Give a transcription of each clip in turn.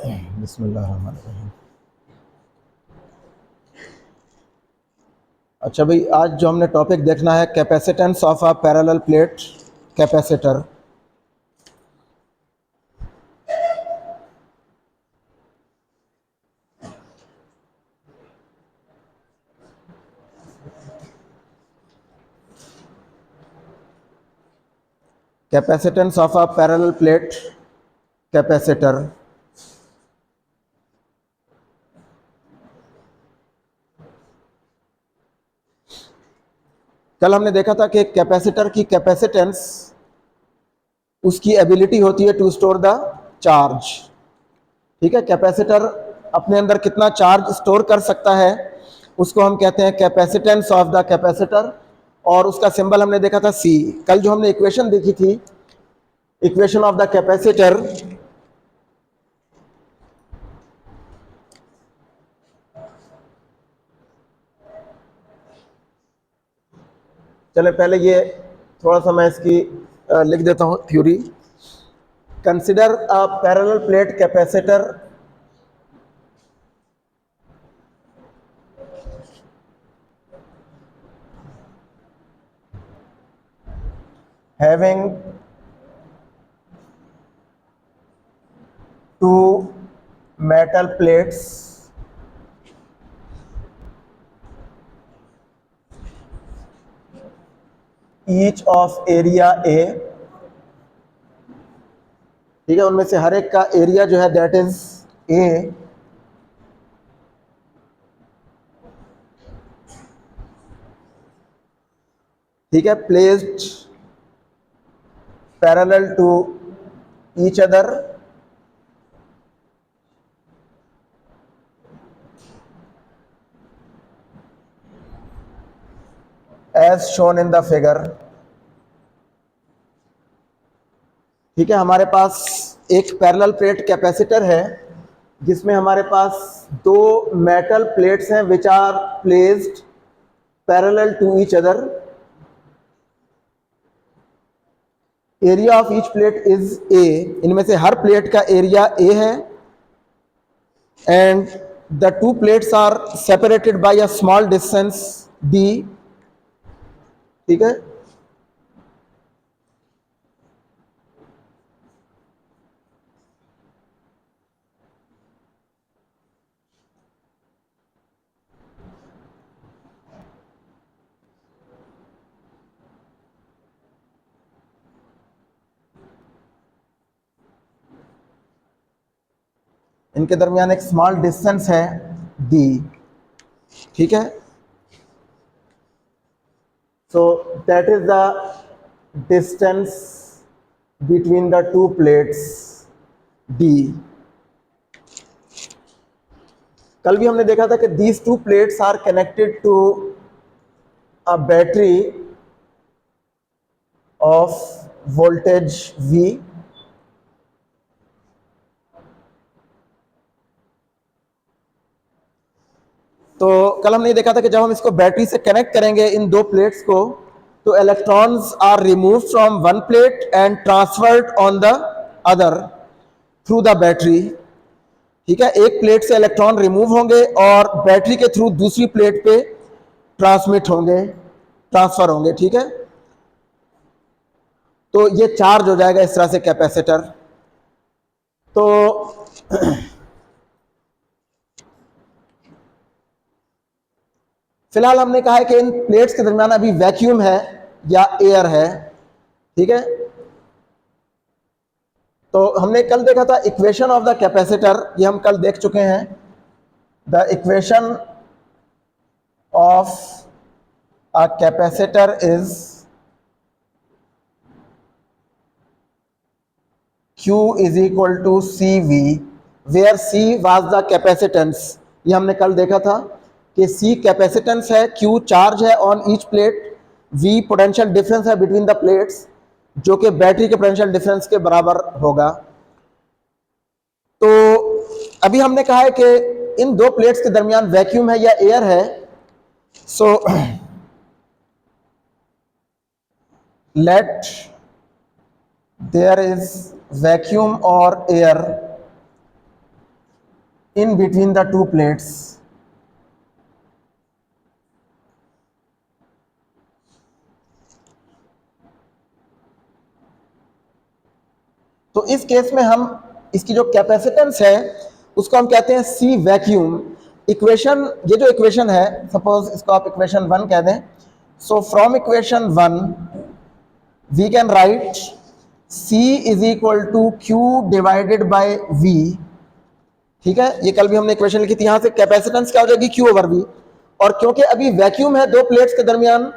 बिस्मिल्लाहिर्रहमानिर्रहीम। अच्छा भाई, आज जो हमने टॉपिक देखना है capacitance of a parallel plate capacitor. Capacitance of a parallel plate capacitor. कल हमने देखा था कि कैपेसिटर की कैपेसिटेंस उसकी एबिलिटी होती है टू स्टोर द चार्ज। ठीक है, कैपेसिटर अपने अंदर कितना चार्ज स्टोर कर सकता है उसको हम कहते हैं कैपेसिटेंस ऑफ द कैपेसिटर, और उसका सिंबल हमने देखा था सी। कल जो हमने इक्वेशन देखी थी, इक्वेशन ऑफ द कैपेसिटर, चले पहले ये थोड़ा सा मैं इसकी लिख देता हूँ theory. Consider a parallel plate capacitor having two metal plates each of area A। ठीक है, उनमें से हर एक का एरिया जो है दैट इज A। ठीक है, placed parallel to each other as shown in the figure. ठीक है, हमारे पास एक पैरेलल प्लेट कैपेसिटर है जिसमें हमारे पास दो मेटल प्लेट्स हैं which are placed parallel to each other. Area of each plate is A. इनमें से हर प्लेट का एरिया ए है, and the two plates are separated by a small distance D. ठीक है, इनके दरमियान एक स्मॉल डिस्टेंस है डी। ठीक है, so that is the distance between the two plates D। कल भी हमने देखा था कि these two plates are connected to a battery of voltage V। तो कल हमने ये देखा था कि जब हम इसको बैटरी से कनेक्ट करेंगे इन दो प्लेट्स को, तो electrons are remove from one plate and transferred on the other through the battery. ठीक है, एक प्लेट से इलेक्ट्रॉन रिमूव होंगे और बैटरी के थ्रू दूसरी प्लेट पे ट्रांसमिट होंगे, ट्रांसफर होंगे। ठीक है, तो ये चार्ज हो जाएगा इस तरह से कैपेसिटर। तो फिलहाल हमने कहा है कि इन प्लेट्स के दरमियान अभी वैक्यूम है या एयर है। ठीक है, तो हमने कल देखा था इक्वेशन ऑफ द कैपेसिटर, ये हम कल देख चुके हैं। The equation of a capacitor is Q is equal to CV, where C was the capacitance। ये हमने कल देखा था कि C कैपेसिटेंस है, Q चार्ज है on each plate, V potential difference है बिटवीन द प्लेट्स जो कि बैटरी के पोटेंशियल डिफरेंस के बराबर होगा। तो अभी हमने कहा है कि इन दो प्लेट्स के दरमियान वैक्यूम है या एयर है। So let there is vacuum और air in between the two plates. तो इस केस में हम इसकी जो कैपेसिटेंस है उसको हम कहते हैं सी वैक्यूम। इक्वेशन, ये जो इक्वेशन है, सपोज इसको आप इक्वेशन 1 कह दें। So from equation 1 we can write C is equal to Q divided by V। ठीक है, ये कल भी हमने इक्वेशन लिखी थी। यहां से कैपेसिटेंस क्या हो जाएगी, Q ओवर V। और क्योंकि अभी वैक्यूम है दो प्लेट्स के दरमियान,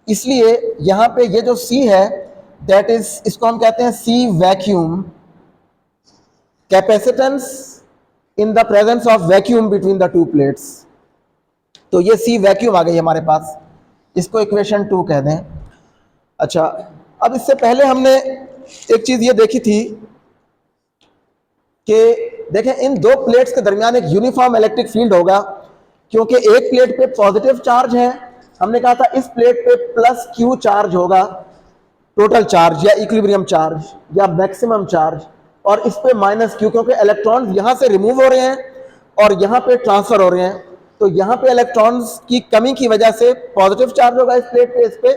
इसलिए यहां पे ये जो C है दैट इज, इसको हम कहते हैं C vacuum. Capacitance in the presence of vacuum between the two plates. तो ये C वैक्यूम आ गई हमारे पास, इसको इक्वेशन 2 कह दें। अच्छा, अब इससे पहले हमने एक चीज ये देखी थी कि देखें इन दो प्लेट्स के दरमियान एक यूनिफॉर्म इलेक्ट्रिक फील्ड होगा, क्योंकि एक प्लेट पे पॉजिटिव चार्ज है। हमने कहा था इस प्लेट पे प्लस क्यू चार्ज होगा, टोटल चार्ज या इक्विलिब्रियम चार्ज या मैक्सिमम चार्ज, और इस पे माइनस क्यू, क्योंकि इलेक्ट्रॉन्स यहां से रिमूव हो रहे हैं और यहां पे ट्रांसफर हो रहे हैं। तो यहां पे इलेक्ट्रॉन्स की कमी की वजह से पॉजिटिव चार्ज होगा इस प्लेट पे, इस पे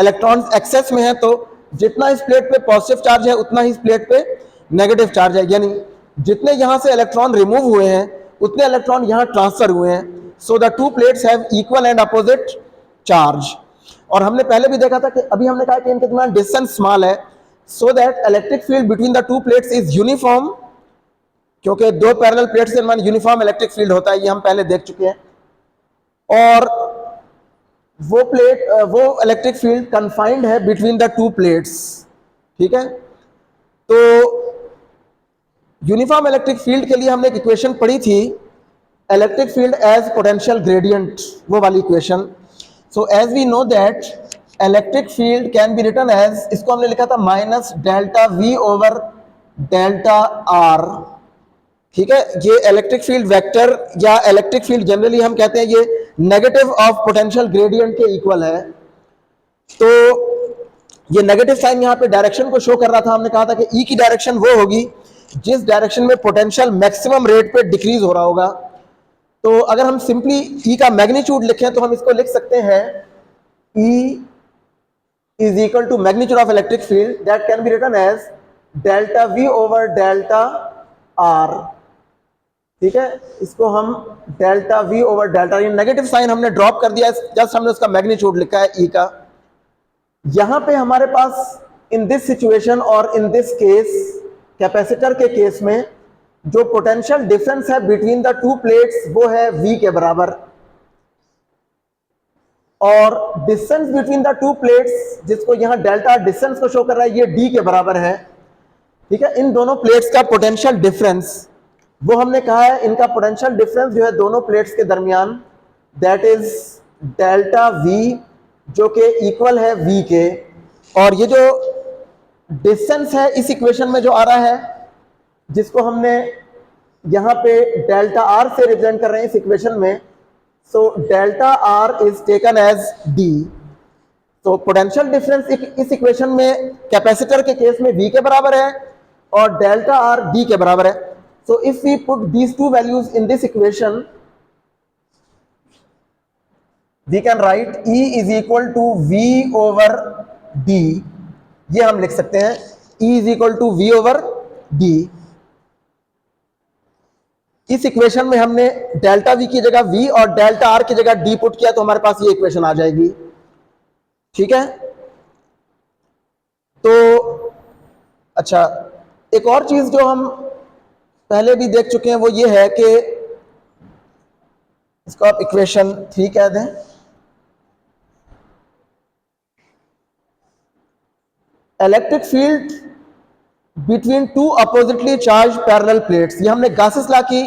इलेक्ट्रॉन्स एक्सेस में है, तो जितना इस प्लेट पे पॉजिटिव चार्ज है उतना ही इस प्लेट पे नेगेटिव चार्ज है, यानी जितने यहां से इलेक्ट्रॉन रिमूव हुए हैं उतने इलेक्ट्रॉन यहां ट्रांसफर हुए हैं। So the two plates have equal and opposite charge. और हमने पहले भी देखा था कि अभी हमने कहा कि इनके दरमियान डिस्टेंस स्मॉल है, so that electric field between the two plates is uniform, क्योंकि दो पैरेलल प्लेट्स के दरमियान यूनिफॉर्म इलेक्ट्रिक फील्ड होता है, ये हम पहले देख चुके हैं। और वो इलेक्ट्रिक फील्ड कन्फाइंड है बिटवीन द टू प्लेट्स। ठीक है, तो यूनिफॉर्म इलेक्ट्रिक फील्ड के लिए हमने एक इक्वेशन पढ़ी थी, electric field as potential gradient, वो वाली equation. So as we know that electric field can be written as, इसको हमने लिखा था minus delta V over delta R। ठीक है, ये इलेक्ट्रिक फील्ड वेक्टर या इलेक्ट्रिक फील्ड जनरली हम कहते हैं ये नेगेटिव ऑफ पोटेंशियल ग्रेडियंट के इक्वल है। तो ये नेगेटिव साइन यहाँ पे डायरेक्शन को शो कर रहा था। हमने कहा था कि E की डायरेक्शन वो होगी जिस डायरेक्शन में पोटेंशियल मैक्सिमम रेट पे डिक्रीज हो रहा होगा। तो अगर हम सिंपली E का मैग्नीट्यूड लिखें तो हम इसको लिख सकते हैं E is equal to magnitude of electric field that can be written as delta V over delta R। ठीक है, इसको हम डेल्टा V ओवर डेल्टा, ये नेगेटिव साइन हमने ड्रॉप कर दिया, जस्ट हमने उसका मैग्नीट्यूड लिखा है E का। यहां पे हमारे पास इन दिस सिचुएशन और इन दिस केस, कैपेसिटर के केस में जो पोटेंशियल डिफरेंस है बिटवीन द टू प्लेट्स वो है V के बराबर, और distance between the two plates, जिसको यहां डेल्टा डिस्टेंस को शो कर रहा है, ये D के बराबर है। ठीक है, इन दोनों प्लेट्स का पोटेंशियल डिफरेंस, वो हमने कहा है इनका पोटेंशियल डिफरेंस जो है दोनों प्लेट्स के दरमियान, दैट इज डेल्टा V, जो कि इक्वल है V के। और ये जो डिस्टेंस है इस इक्वेशन में जो आ रहा है, जिसको हमने यहां पे डेल्टा R से रिप्रेजेंट कर रहे हैं इस इक्वेशन में, so delta R is taken as D। तो पोटेंशियल डिफरेंस इस इक्वेशन में कैपेसिटर के केस में V के बराबर है और डेल्टा R D के बराबर है। So if we put these two values in this equation, we can write E is equal to V over D। ये हम लिख सकते हैं E is equal to V over D। इस इक्वेशन में हमने डेल्टा V की जगह V और डेल्टा R की जगह D पुट किया, तो हमारे पास ये इक्वेशन आ जाएगी। ठीक है, तो अच्छा, एक और चीज जो हम पहले भी देख चुके हैं वो ये है कि इसको आप इक्वेशन 3 कह दें। Electric field between two oppositely charge parallel plates, ये हमने गासेस लॉ की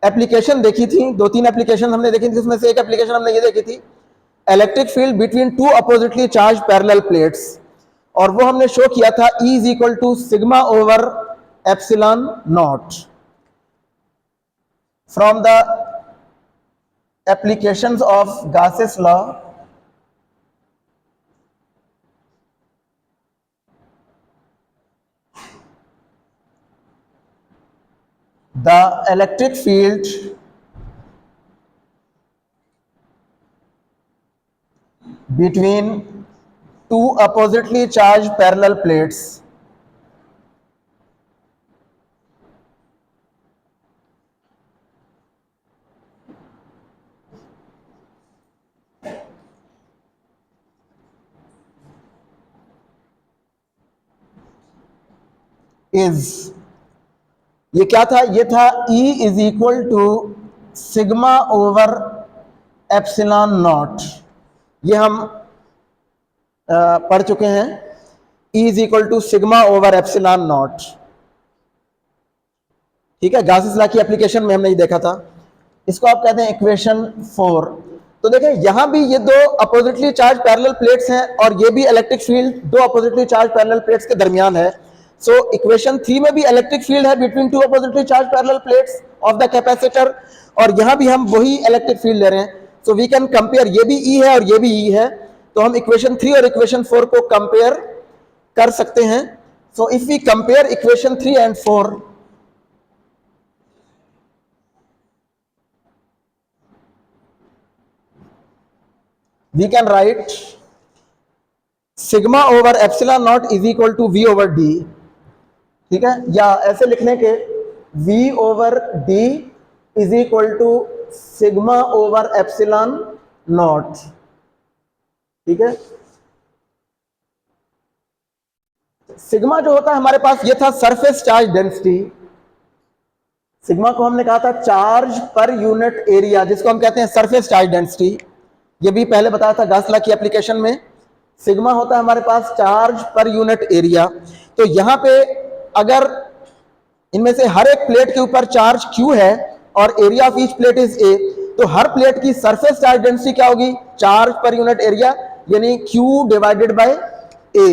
एप्लीकेशन देखी थी, 2-3 एप्लीकेशन हमने देखी थी, उसमें से एक एप्लीकेशन हमने ये देखी थी, electric field between two oppositely charge parallel plates. और वो हमने शो किया था E is equal to sigma over epsilon naught. From the applications of Gauss's law, the electric field between two oppositely charged parallel plates is, ये क्या था, ये था E is equal to sigma over epsilon naught. ये हम पढ़ चुके हैं, E is equal to sigma over epsilon naught. ठीक है, गाउस लॉ की एप्लीकेशन में हमने ये देखा था। इसको आप कहते हैं इक्वेशन 4। तो देखें यहां भी ये दो अपोजिटली चार्ज पैरेलल प्लेट्स हैं और ये भी इलेक्ट्रिक फील्ड दो अपोजिटली चार्ज पैरेलल प्लेट्स के दरमियान है। सो इक्वेशन 3 में भी इलेक्ट्रिक फील्ड है between two oppositely charge parallel plates of the capacitor, और यहां भी हम वही इलेक्ट्रिक फील्ड ले रहे हैं। सो वी कैन कंपेयर, ये भी E है और ये भी E है, तो हम इक्वेशन 3 और इक्वेशन 4 को कंपेयर कर सकते हैं। So if we compare equation 3 and 4, we can write sigma over epsilon naught is equal to V over D। ठीक है, या ऐसे लिखने के V over D is equal to sigma over epsilon naught। ठीक है, सिग्मा जो होता है हमारे पास, ये था सरफेस चार्ज डेंसिटी। सिग्मा को हमने कहा था चार्ज पर यूनिट एरिया, जिसको हम कहते हैं सरफेस चार्ज डेंसिटी। ये भी पहले बताया था गाउस लॉ की एप्लीकेशन में। सिग्मा होता है हमारे पास चार्ज पर यूनिट एरिया। तो यहां पे अगर इनमें से हर एक प्लेट के ऊपर चार्ज Q है और area of each plate is A, तो हर प्लेट की सरफेस चार्ज डेंसिटी क्या होगी, चार्ज पर यूनिट एरिया, यानी Q डिवाइडेड बाय A।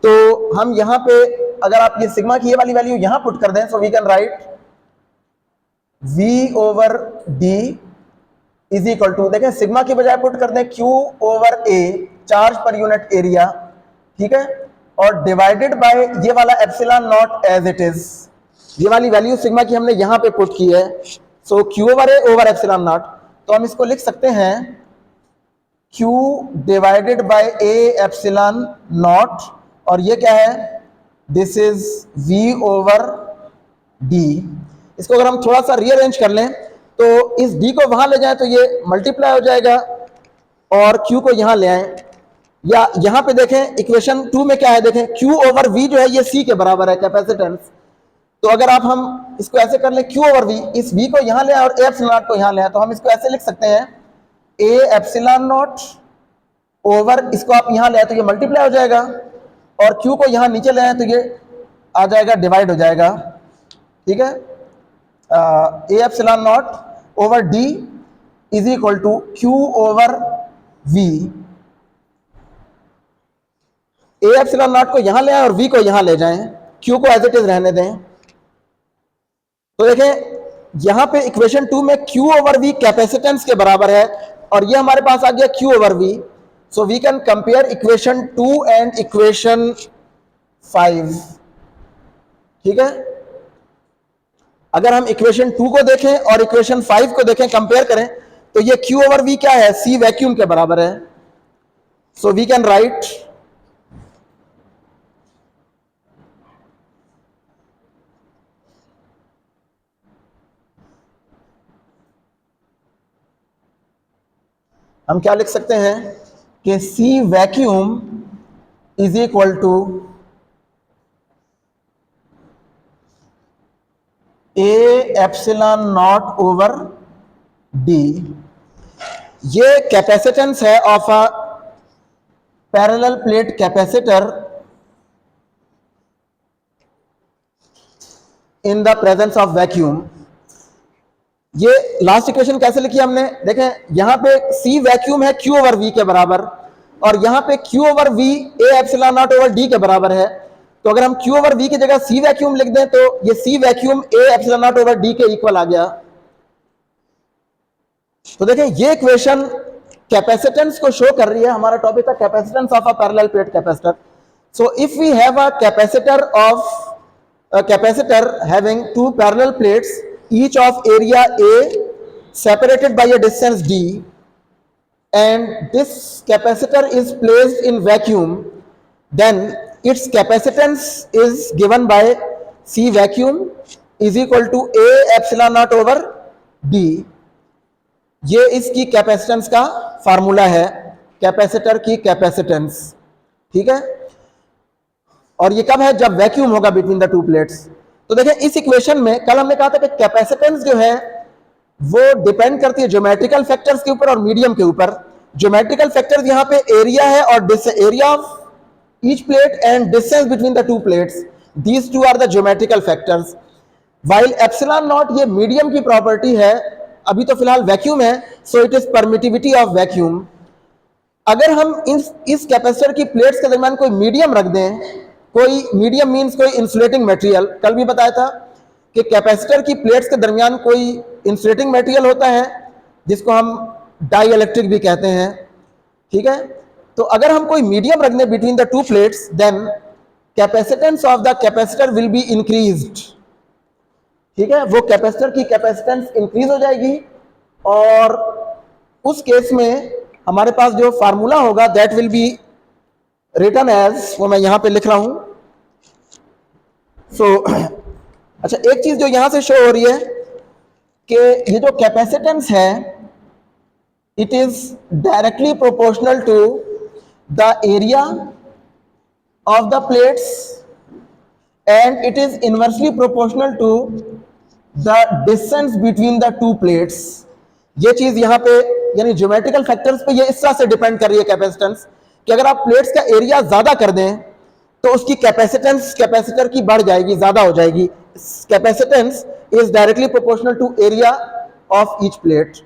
तो हम यहां पे अगर आप ये सिग्मा की ये वाली वैल्यू यहां पुट कर दें, so we can write V over D is equal to, देखें सिग्मा की बजाय पुट कर दें Q ओवर A, चार्ज पर यूनिट एरिया। ठीक है, और डिवाइडेड बाय ये वाला epsilon naught as it is. ये वाली वैल्यू सिग्मा की हमने यहां पे पुट की है। सो Q over A over epsilon not, तो हम इसको लिख सकते हैं Q divided by A epsilon not, और ये क्या है, this is V over D। इसको अगर हम थोड़ा सा रीअरेंज कर लें तो इस D को वहां ले जाएं तो ये मल्टीप्लाई हो जाएगा, और Q को यहां ले आए, या यहां पे देखें इक्वेशन 2 में क्या है, देखें Q ओवर V जो है ये C के बराबर है कैपेसिटेंस। तो अगर आप हम इसको ऐसे कर लें Q ओवर V, इस V को यहां ले आए और A एप्सिलॉन नॉट को यहां ले आए, तो हम इसको ऐसे लिख सकते हैं A एप्सिलॉन नॉट ओवर, इसको आप यहां ले आए तो ये मल्टीप्लाई हो जाएगा, और Q को यहां नीचे ले आए तो ये आ जाएगा, डिवाइड हो जाएगा। ठीक है, A epsilon naught over D is equal to Q over V। A epsilon naught को यहां ले आए और V को यहां ले जाएं, Q को एज इट इज रहने दें। तो देखें यहां पे इक्वेशन 2 में Q ओवर V कैपेसिटेंस के बराबर है, और ये हमारे पास आ गया Q over V। So we can compare equation 2 and equation 5। ठीक है, अगर हम इक्वेशन 2 को देखें और इक्वेशन 5 को देखें, कंपेयर करें, तो ये Q ओवर V क्या है, C वैक्यूम के बराबर है। सो वी कैन राइट हम क्या लिख सकते हैं कि C vacuum is equal to A epsilon naught over D। ये कैपेसिटेंस है of a parallel plate capacitor in the presence of vacuum. ये लास्ट इक्वेशन कैसे लिखी हमने, देखें यहां पे C वैक्यूम है Q ओवर V के बराबर, और यहां पे Q over V A epsilon naught over D के बराबर है। तो अगर हम Q ओवर V की जगह C वैक्यूम लिख दें तो ये C vacuum A epsilon naught over D के इक्वल आ गया। तो देखें ये इक्वेशन कैपेसिटेंस को शो कर रही है। हमारा टॉपिक था capacitance of a parallel plate capacitor. So if we have a capacitor having two parallel plates, each of area A separated by a distance d, and this capacitor is placed in vacuum, then its capacitance is given by C vacuum is equal to A epsilon naught over D. ये इसकी capacitance का formula है, capacitor की capacitance, ठीक है। और ये कब है? जब वैक्यूम होगा बिटवीन द टू प्लेट्स। तो देखें इस इक्वेशन में कल हमने कहा था कि कैपेसिटेंस जो है वो डिपेंड करती है ज्योमेट्रिकल फैक्टर्स के ऊपर और मीडियम के ऊपर। ज्योमेट्रिकल फैक्टर्स यहाँ पे एरिया है और area of each plate and distance between the two plates, these two are the geometrical factors. While epsilon naught ये मीडियम की प्रॉपर्टी है, अभी तो फिलहाल वैक्यूम है, so it is permittivity of vacuum. अगर हम इस कैपेसिटर की प्लेट्स के दरमियान कोई मीडियम रख दें, कोई मीडियम मींस कोई इंसुलेटिंग मटेरियल, कल भी बताया था कि कैपेसिटर की प्लेट्स के दरमियान कोई इंसुलेटिंग मटेरियल होता है जिसको हम डाई इलेक्ट्रिक भी कहते हैं, ठीक है। तो अगर हम कोई मीडियम रख दें between the two plates, then capacitance of the capacitor will be increased, ठीक है। वो कैपेसिटर की कैपेसिटेंस इंक्रीज हो जाएगी और उस केस में हमारे पास जो फार्मूला होगा that will be written as, वो मैं यहां पे लिख रहा हूं। सो अच्छा, एक चीज जो यहां से शो हो रही है कि ये जो कैपेसिटेंस है it is directly proportional to the area of the plates and it is inversely proportional to the distance between the two plates. ये चीज यहां पे यानी ज्योमेट्रिकल फैक्टर्स पे ये इस तरह से डिपेंड कर रही है कैपेसिटेंस, कि अगर आप प्लेट्स का एरिया ज्यादा कर दें तो उसकी कैपेसिटेंस कैपेसिटर की बढ़ जाएगी, ज्यादा हो जाएगी। Capacitance is directly proportional to area of each plate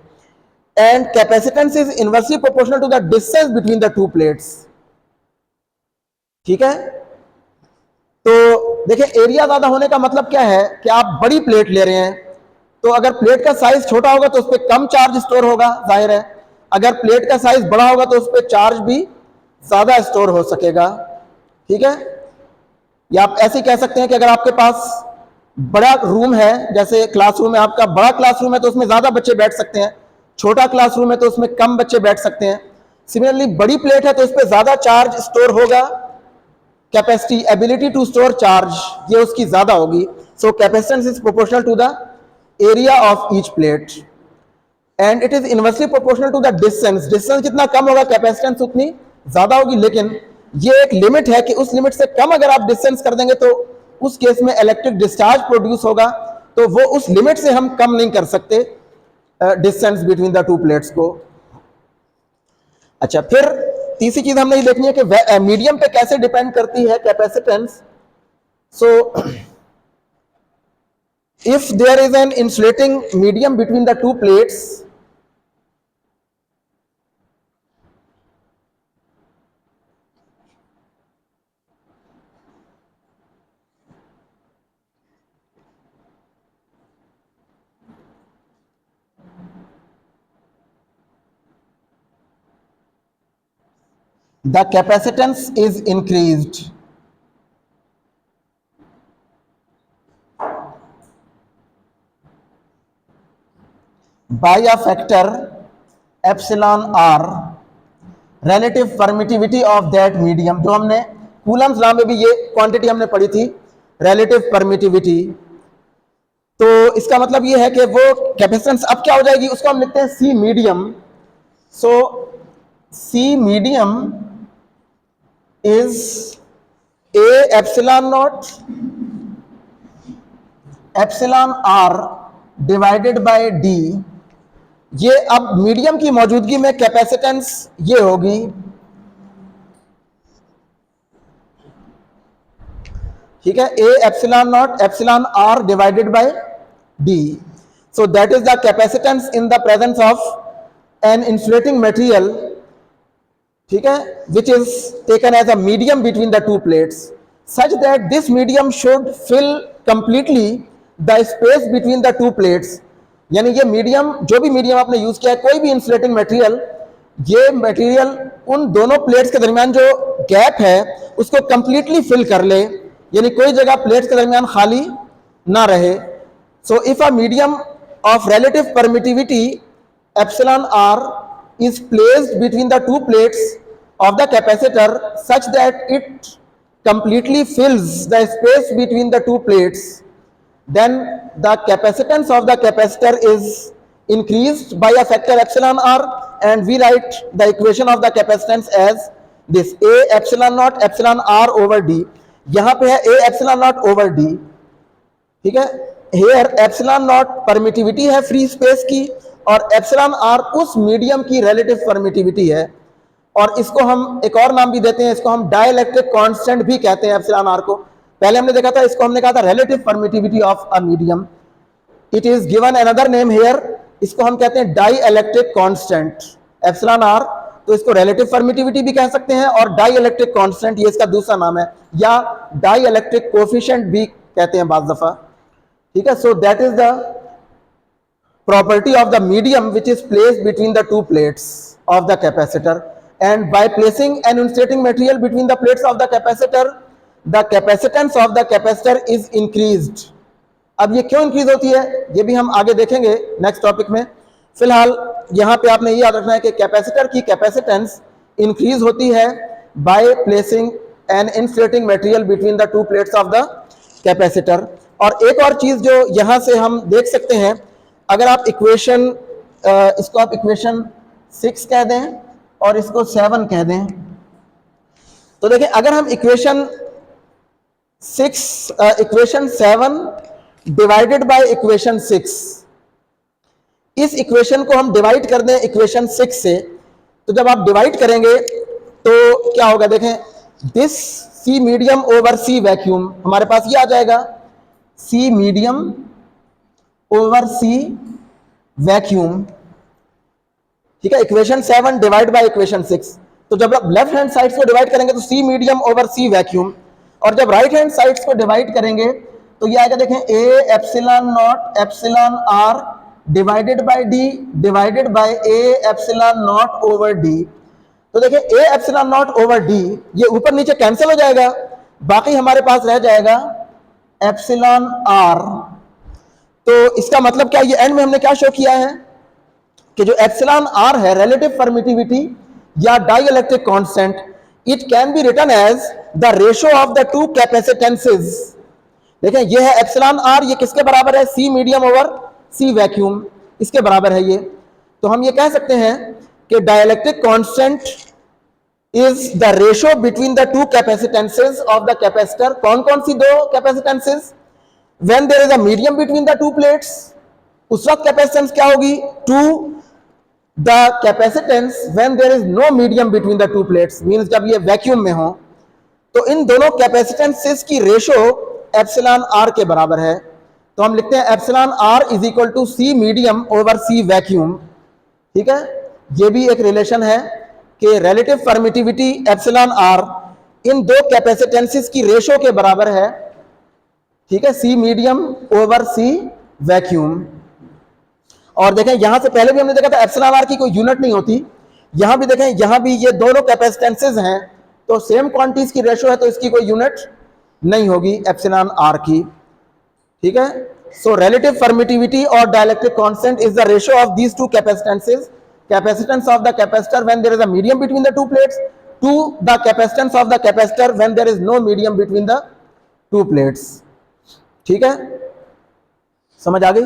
and capacitance is inversely proportional to the distance between the two plates, ठीक है। तो देखिए एरिया ज्यादा होने का मतलब क्या है कि आप बड़ी प्लेट ले रहे हैं, तो अगर प्लेट का साइज छोटा होगा तो उस पर कम चार्ज स्टोर होगा, जाहिर है। अगर प्लेट का साइज बड़ा होगा तो उस पर चार्ज भी ज्यादा स्टोर हो सकेगा, ठीक है। या आप ऐसे कह सकते हैं कि अगर आपके पास बड़ा रूम है, जैसे क्लासरूम है आपका, बड़ा क्लासरूम है तो उसमें ज्यादा बच्चे बैठ सकते हैं, छोटा क्लासरूम है तो उसमें कम बच्चे बैठ सकते हैं। सिमिलरली बड़ी प्लेट है तो उस पर ज्यादा चार्ज स्टोर होगा, capacity ability to store charge ये उसकी ज्यादा होगी। So capacitance is proportional to the area of each plate and it is inversely proportional to the distance. Distance जितना कम होगा कैपेसिटेंस उतनी ज्यादा होगी, लेकिन ये एक लिमिट है कि उस लिमिट से कम अगर आप डिस्टेंस कर देंगे तो उस केस में इलेक्ट्रिक डिस्चार्ज प्रोड्यूस होगा, तो वो उस लिमिट से हम कम नहीं कर सकते distance between the two plates को। अच्छा, फिर तीसरी चीज हमने ये देखनी है कि मीडियम पे कैसे डिपेंड करती है capacitance. So if there is an insulating medium between the two plates, the capacitance is increased by a factor epsilon r relative permittivity of that medium। जो हमने कूलम्स लॉ में भी ये क्वांटिटी हमने पढ़ी थी, relative permittivity। तो इसका मतलब ये है कि वो कैपेसिटेंस अब क्या हो जाएगी, उसको हम लिखते हैं C medium. So C medium is A epsilon not epsilon r divided by D। ये अब मीडियम की मौजूदगी में कैपेसिटेंस ये होगी, ठीक है, A epsilon naught epsilon r divided by D। So that is the capacitance in the presence of an insulating material, ठीक है, which is taken as a medium between the two plates such that this medium should fill completely the space between the two plates. यानी ये medium, जो भी medium आपने use किया है, कोई भी इंसुलेटिंग मटेरियल, ये मटेरियल उन दोनों प्लेट्स के दरमियान जो गैप है उसको कंप्लीटली फिल कर ले, यानी कोई जगह प्लेट्स के दरमियान खाली ना रहे। So if a medium of relative permittivity epsilon r is placed between the two plates of the capacitor such that it completely fills the space between the two plates, then the capacitance of the capacitor is increased by a factor epsilon r, and we write the equation of the capacitance as this: a epsilon naught epsilon r over d. यहां पे है a epsilon naught over d, ठीक है। Hair epsilon not permittivity है free space की, और epsilon R उस medium की रिलेटिव परमिटिविटी है, और इसको हम एक और नाम भी देते हैं, इसको हम डाइलेक्ट्रिक कांस्टेंट भी कहते हैं एप्सिलॉन आर को। पहले हमने देखा था, इसको हमने कहा था relative permittivity of a medium. It is given another name here, इसको हम कहते हैं डाइलेक्ट्रिक कांस्टेंट एप्सिलॉन आर। तो इसको रिलेटिव परमिटिविटी भी कह सकते हैं और डाइलेक्ट्रिक कांस्टेंट ये इसका दूसरा नाम है, या डाइलेक्ट्रिक कोफिशिएंट भी कहते हैं बाज़ दफा, ठीक है। सो that is the property of the medium which is placed between the two plates of the capacitor, and by placing an insulating material between the plates of the capacitance of the capacitor is increased. अब ये क्यों increase होती है ये भी हम आगे देखेंगे नेक्स्ट टॉपिक में। फिलहाल यहां पे आपने ये याद रखना है कि कैपेसिटर की कैपेसिटेंस इंक्रीज होती है by placing an insulating material between the two plates of the capacitor. और एक और चीज जो यहां से हम देख सकते हैं, अगर आप इक्वेशन इसको आप इक्वेशन 6 कह दें और इसको 7 कह दें, तो देखिए अगर हम इक्वेशन 7 डिवाइडेड बाय इक्वेशन 6, इस इक्वेशन को हम डिवाइड कर दें इक्वेशन 6 से, तो जब आप डिवाइड करेंगे तो क्या होगा, देखें this C medium over C vacuum, हमारे पास ये आ जाएगा C medium over C vacuum, ठीक है। इक्वेशन 7 डिवाइड बाय इक्वेशन 6, तो जब आप लेफ्ट हैंड साइड्स को डिवाइड करेंगे तो C medium over C vacuum, और जब राइट हैंड साइड्स को डिवाइड करेंगे तो ये आएगा, देखें A epsilon naught epsilon R divided by D divided by A epsilon naught over D. तो देखिए A epsilon naught over D ये ऊपर नीचे कैंसिल हो जाएगा, बाकी हमारे पास रह जाएगा एप्सिलॉन आर। तो इसका मतलब क्या, ये एंड में हमने क्या शो किया है कि जो एप्सिलॉन आर है रिलेटिव परमिटिविटी या dielectric constant, it can be written as the ratio of the two capacitances. देखें ये है एप्सिलॉन आर, ये किसके बराबर है, C medium over C vacuum, इसके बराबर है ये। तो हम ये कह सकते हैं कि dielectric constant is the ratio between the two capacitances of the capacitor. कौन कौन सी दो capacitances, when there is a medium between the two plates, उस वक्त कैपेसिटेंस क्या होगी, to the capacitance when there is no medium between the two plates, means जब ये वैक्यूम में हो, तो इन दोनों कैपेसिटेंसेस की रेशियो एप्सिलॉन आर के बराबर है। तो हम लिखते हैं epsilon R is equal to C medium over C vacuum, ठीक है। ये भी एक रिलेशन है कि रिलेटिव परमिटिविटी एप्सिलॉन आर इन दो कैपेसिटेंसेस की रेशियो के बराबर है, ठीक है, C medium over C vacuum. और देखें यहां से पहले भी हमने देखा था एप्सिलॉन आर की कोई यूनिट नहीं होती, यहां भी देखें यहां भी ये दोनों कैपेसिटेंसेस हैं, तो सेम क्वांटिटीज की रेशियो है, तो इसकी कोई यूनिट नहीं होगी एप्सिलॉन आर की, ठीक है। सो रिलेटिव परमिटिविटी और dielectric constant is the ratio of these two capacitances, capacitance of the capacitor when there is a medium between the two plates to the capacitance of the capacitor when there is no medium between the two plates, ठीक है, समझ आ गई।